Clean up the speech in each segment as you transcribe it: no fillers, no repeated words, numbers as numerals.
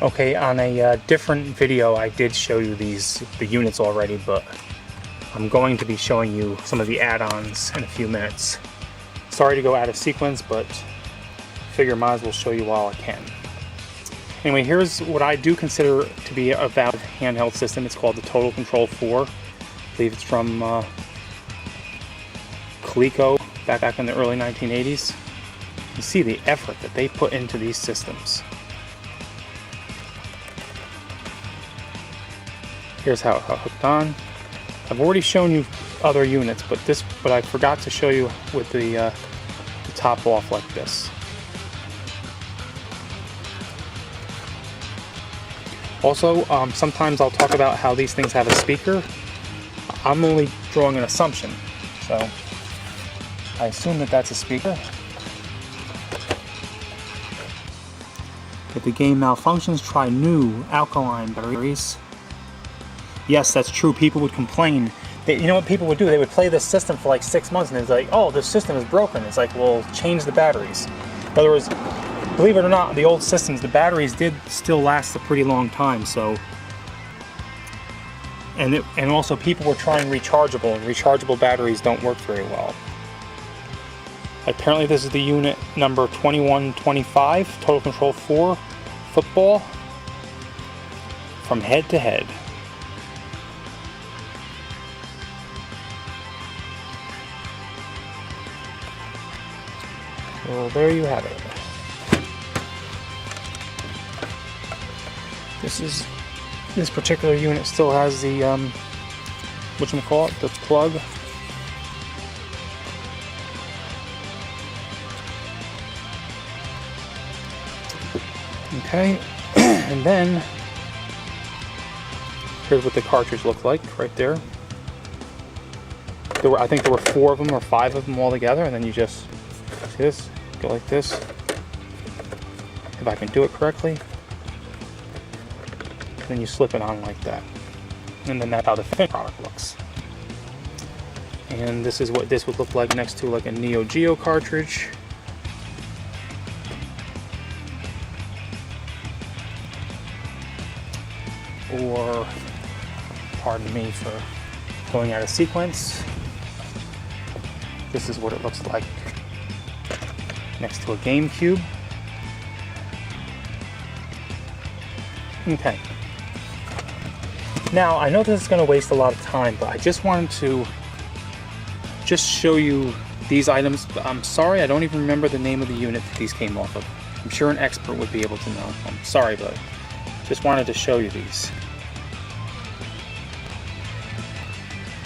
Okay, on a different video I did show you the units already, but I'm going to be showing you some of the add-ons in a few minutes. Sorry to go out of sequence, but figure might as well show you while I can. Anyway, here's what I do consider to be a valid handheld system. It's called the Total Control 4. I believe it's from Coleco back in the early 1980s. You see the effort that they put into these systems. Here's how it hooked on. I've already shown you other units, but I forgot to show you with the top off like this. Also, sometimes I'll talk about how these things have a speaker. I'm only drawing an assumption, so I assume that that's a speaker. If the game malfunctions, try new alkaline batteries. Yes, that's true. People would complain. You know what people would do? They would play this system for like 6 months and it's like, oh, this system is broken. It's like, well, change the batteries. In other words, believe it or not, the old systems, the batteries did still last a pretty long time. So, and also people were trying rechargeable, and rechargeable batteries don't work very well. Apparently this is the unit number 2125, Total Control 4 football from head to head. Well, there you have it. This particular unit still has the whatchamacallit, the plug. Okay, and then here's what the cartridge looked like right there. I think there were 4 of them or 5 of them all together, and then you just see this, go like this. If I can do it correctly. Then you slip it on like that. And then that's how the finished product looks. And this is what this would look like next to like a Neo Geo cartridge. Or, pardon me for going out of sequence, this is what it looks like next to a GameCube. Okay. Now, I know this is going to waste a lot of time, but I just wanted to just show you these items. I'm sorry, I don't even remember the name of the unit that these came off of. I'm sure an expert would be able to know. I'm sorry, but just wanted to show you these.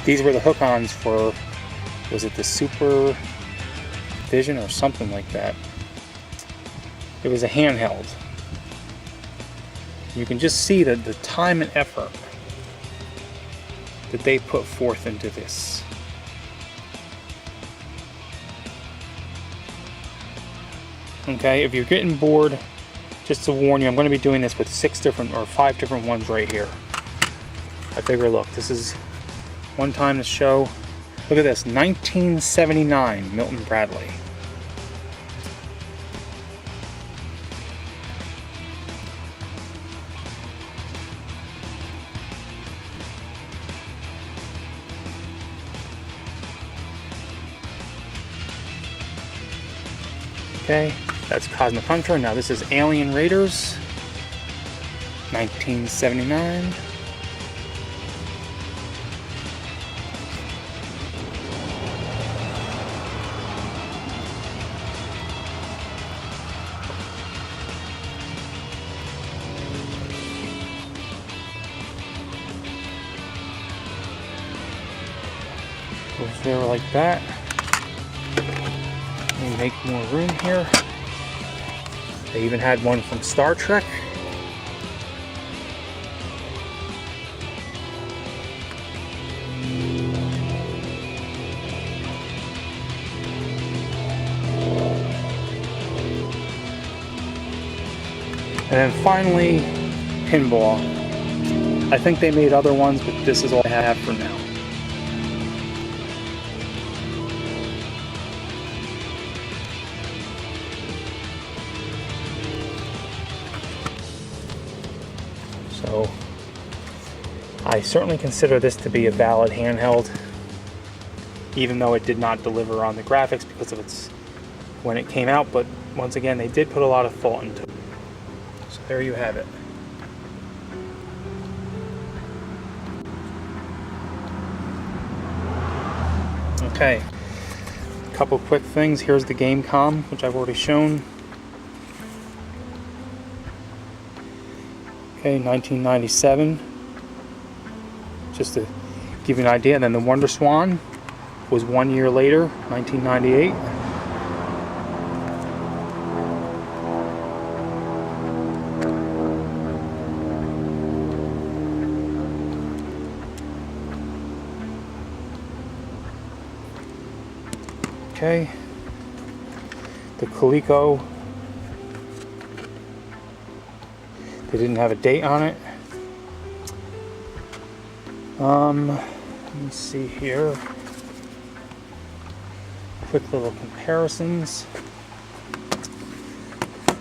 These were the hook-ons for, was it the Super Vision or something like that? It was a handheld. You can just see the time and effort that they put forth into this. Okay, if you're getting bored, just to warn you, I'm going to be doing this with 5 different ones right here. I figure, look, this is one time to show. Look at this, 1979 Milton Bradley. Okay, that's Cosmic Hunter. Now this is Alien Raiders, 1979. Goes there like that. Make more room here. They even had one from Star Trek. And then finally, pinball. I think they made other ones, but this is all I have for now. So I certainly consider this to be a valid handheld, even though it did not deliver on the graphics because of its when it came out. But once again, they did put a lot of thought into it. So there you have it. Okay, a couple quick things. Here's the game com, which I've already shown. Okay, 1997. Just to give you an idea. And then the Wonder Swan was 1 year later, 1998. Okay, the Coleco, they didn't have a date on it. Let me see here. Quick little comparisons.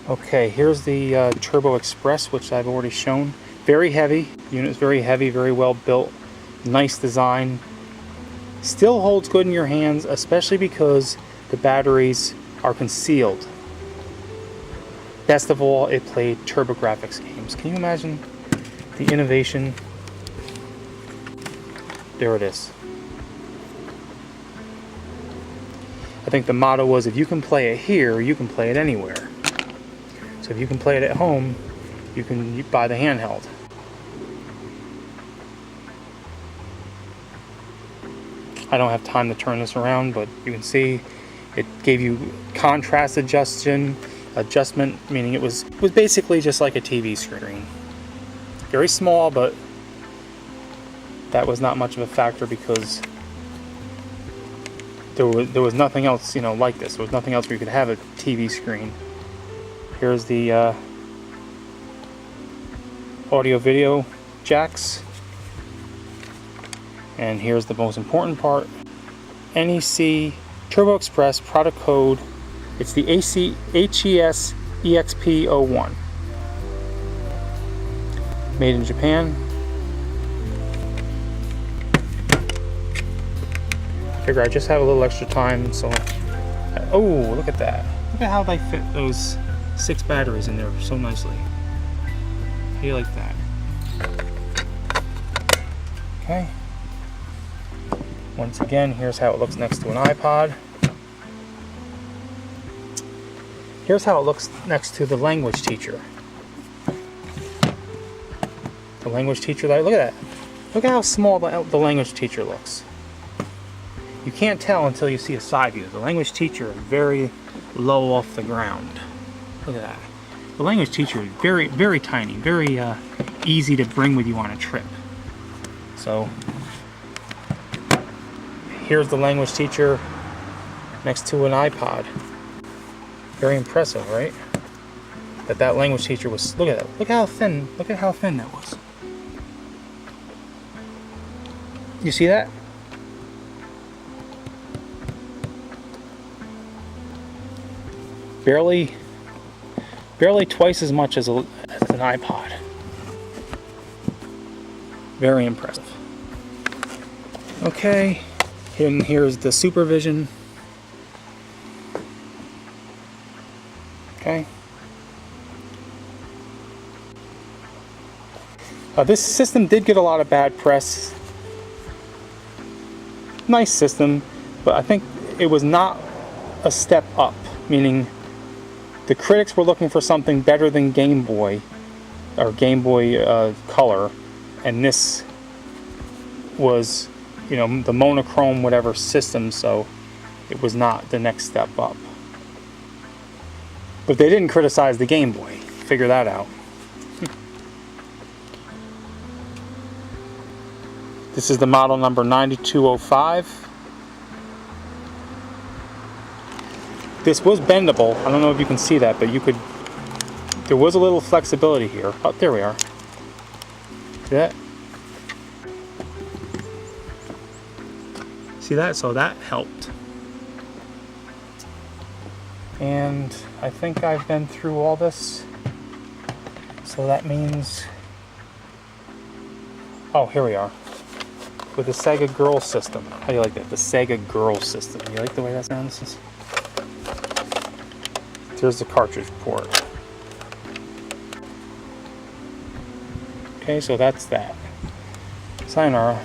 Okay, here's the Turbo Express, which I've already shown. Very heavy, unit's very heavy, very well built, nice design. Still holds good in your hands, especially because the batteries are concealed. Best of all, it played TurboGrafx games. Can you imagine the innovation? There it is. I think the motto was, if you can play it here, you can play it anywhere. So if you can play it at home, you can buy the handheld. I don't have time to turn this around, but you can see it gave you contrast adjustment, meaning it was basically just like a TV screen. Very small, but that was not much of a factor because there was nothing else, like this. There was nothing else where you could have a TV screen. Here's the audio video jacks. And here's the most important part. NEC Turbo Express product code. It's the HES EXP01. Made in Japan. Figure I just have a little extra time, so. Oh, look at that. Look at how they fit those 6 batteries in there so nicely. How do you like that? Okay. Once again, here's how it looks next to an iPod. Here's how it looks next to the language teacher. The language teacher, look at that. Look at how small the language teacher looks. You can't tell until you see a side view. The language teacher is very low off the ground. Look at that. The language teacher is very, very tiny, very easy to bring with you on a trip. So, here's the language teacher next to an iPod. Very impressive, right? That language teacher was, look at that. Look how thin that was. You see that? Barely twice as much as an iPod. Very impressive. Okay, and here's the supervision. Okay. This system did get a lot of bad press. Nice system, but I think it was not a step up, meaning the critics were looking for something better than Game Boy or Game Boy Color, and this was, the monochrome whatever system, so it was not the next step up. But they didn't criticize the Game Boy. Figure that out. This is the model number 9205. This was bendable. I don't know if you can see that, but there was a little flexibility here. Oh, there we are. See that? See that? So that helped. And I think I've been through all this. So that means Oh, here we are. With the Sega Girl system. How do you like that? The Sega Girl system. You like the way that sounds? There's the cartridge port. Okay, so that's that. Sayonara.